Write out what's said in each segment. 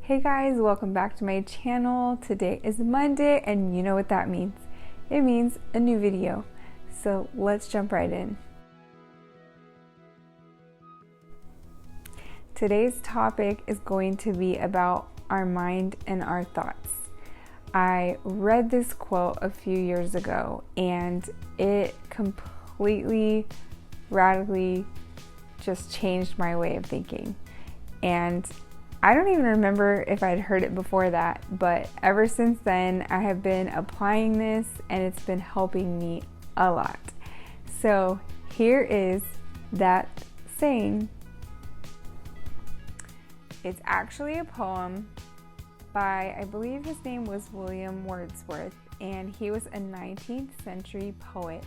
Hey guys, welcome back to my channel. Today is Monday and you know what that means. It means a new video. So let's jump right in. Today's topic is going to be about our mind and our thoughts. I read this quote a few years ago and it completely, radically just changed my way of thinking. And I don't even remember if I'd heard it before that, but ever since then I have been applying this and it's been helping me a lot. So here is that saying. It's actually a poem by, I believe his name was William Wordsworth, and he was a 19th century poet.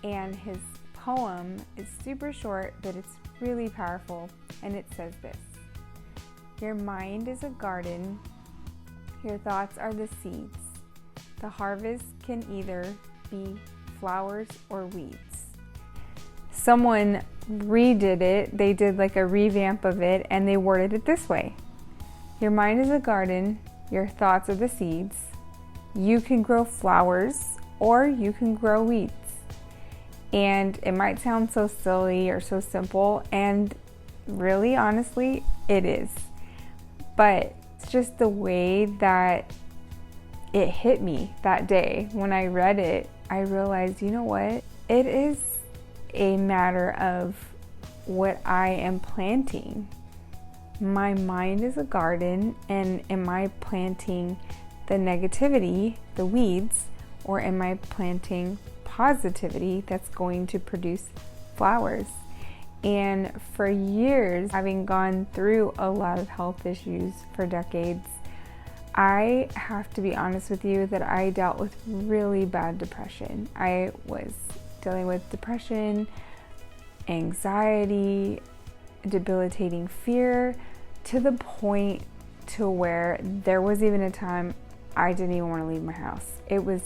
And his poem is super short, but it's really powerful, and it says this: your mind is a garden, your thoughts are the seeds. The harvest can either be flowers or weeds. Someone redid it, they did like a revamp of it, and they worded it this way: your mind is a garden, your thoughts are the seeds. You can grow flowers or you can grow weeds. And it might sound so silly or so simple, and really, honestly, it is. But it's just the way that it hit me that day. When I read it, I realized, you know what? It is a matter of what I am planting. My mind is a garden, and am I planting the negativity, the weeds, or am I planting positivity that's going to produce flowers? And for years, having gone through a lot of health issues for decades, I have to be honest with you that I dealt with really bad depression. I was dealing with depression, anxiety, debilitating fear, to the point to where there was even a time I didn't even want to leave my house. It was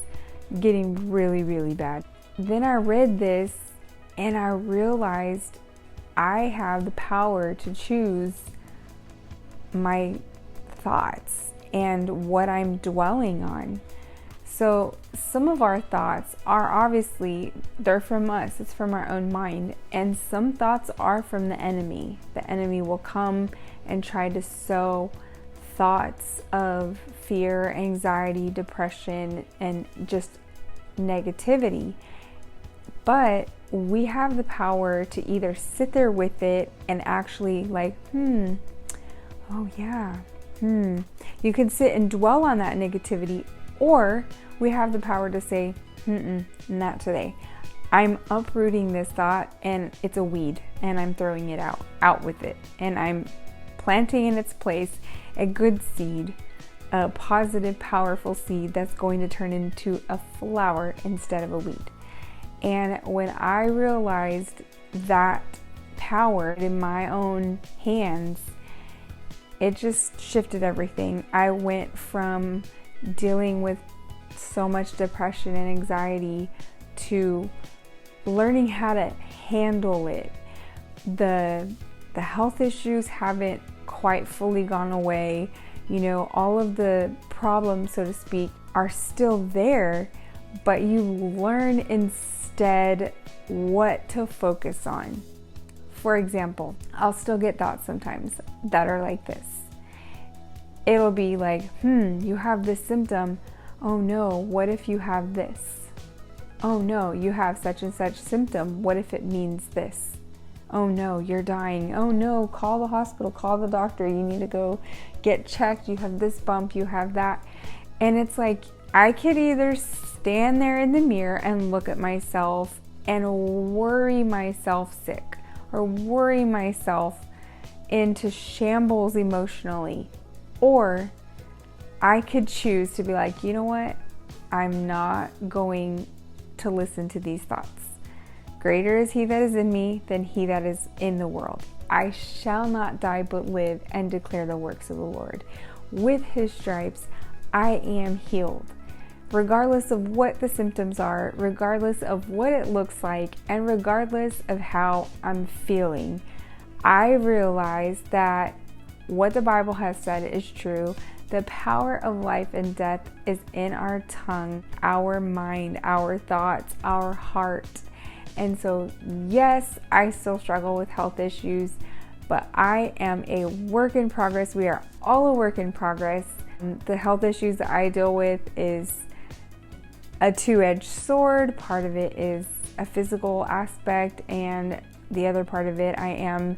getting really, really bad. Then I read this and I realized I have the power to choose my thoughts and what I'm dwelling on. So some of our thoughts are obviously, they're from us, it's from our own mind. And some thoughts are from the enemy. The enemy will come and try to sow thoughts of fear, anxiety, depression, and just negativity. But we have the power to either sit there with it and actually oh yeah, You can sit and dwell on that negativity, or we have the power to say, not today. I'm uprooting this thought and it's a weed and I'm throwing it out with it. And I'm planting in its place a good seed, a positive, powerful seed that's going to turn into a flower instead of a weed. And when I realized that power in my own hands, it just shifted everything. I went from dealing with so much depression and anxiety to learning how to handle it. The health issues haven't quite fully gone away. You know, all of the problems, so to speak, are still there, but you learn instead what to focus on. For example, I'll still get thoughts sometimes that are like this. It'll be like, you have this symptom. Oh no, what if you have this? Oh no, you have such and such symptom. What if it means this? Oh no, you're dying. Oh no, call the hospital, call the doctor. You need to go get checked. You have this bump, you have that. And it's like, I could either stand there in the mirror and look at myself and worry myself sick, or worry myself into shambles emotionally. Or I could choose to be like, you know what? I'm not going to listen to these thoughts. Greater is he that is in me than he that is in the world. I shall not die but live and declare the works of the Lord. With his stripes, I am healed. Regardless of what the symptoms are, regardless of what it looks like, and regardless of how I'm feeling, I realize that what the Bible has said is true. The power of life and death is in our tongue, our mind, our thoughts, our heart. And so, yes, I still struggle with health issues, but I am a work in progress. We are all a work in progress. The health issues that I deal with is a two-edged sword. Part of it is a physical aspect, and the other part of it, I am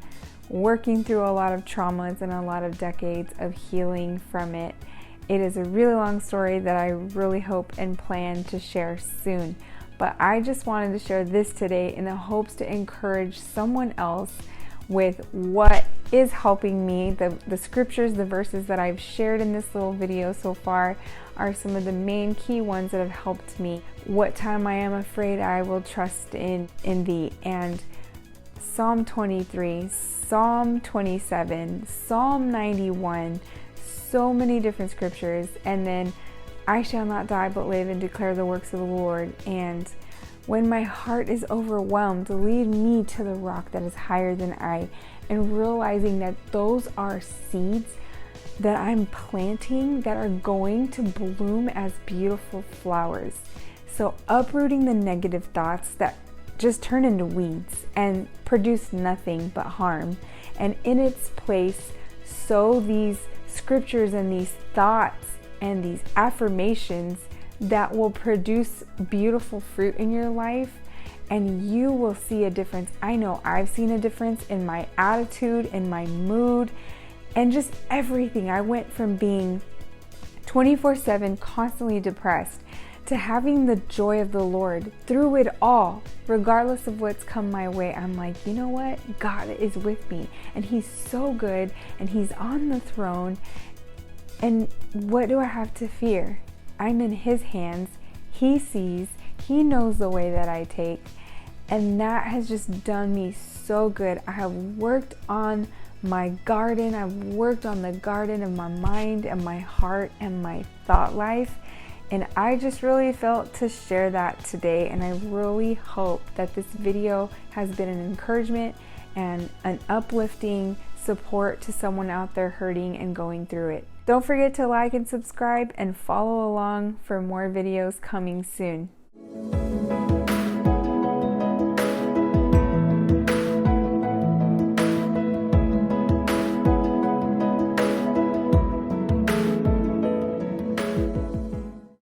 working through a lot of traumas and a lot of decades of healing from it. It is a really long story that I really hope and plan to share soon. But I just wanted to share this today in the hopes to encourage someone else with what is helping me. The scriptures, the verses that I've shared in this little video so far are some of the main key ones that have helped me. What time I am afraid, I will trust in thee. And Psalm 23, Psalm 27, Psalm 91, so many different scriptures. And then I shall not die but live and declare the works of the Lord. And when my heart is overwhelmed, lead me to the rock that is higher than I. And realizing that those are seeds that I'm planting that are going to bloom as beautiful flowers. So uprooting the negative thoughts that just turn into weeds and produce nothing but harm. And in its place, sow these scriptures and these thoughts and these affirmations that will produce beautiful fruit in your life, and you will see a difference. I know I've seen a difference in my attitude, in my mood, and just everything. I went from being 24/7 constantly depressed to having the joy of the Lord through it all. Regardless of what's come my way, I'm like, you know what? God is with me, and He's so good, and He's on the throne. And what do I have to fear? I'm in His hands. He sees, He knows the way that I take. And that has just done me so good. I have worked on my garden. I've worked on the garden of my mind and my heart and my thought life. And I just really felt to share that today. And I really hope that this video has been an encouragement and an uplifting support to someone out there hurting and going through it. Don't forget to like and subscribe and follow along for more videos coming soon.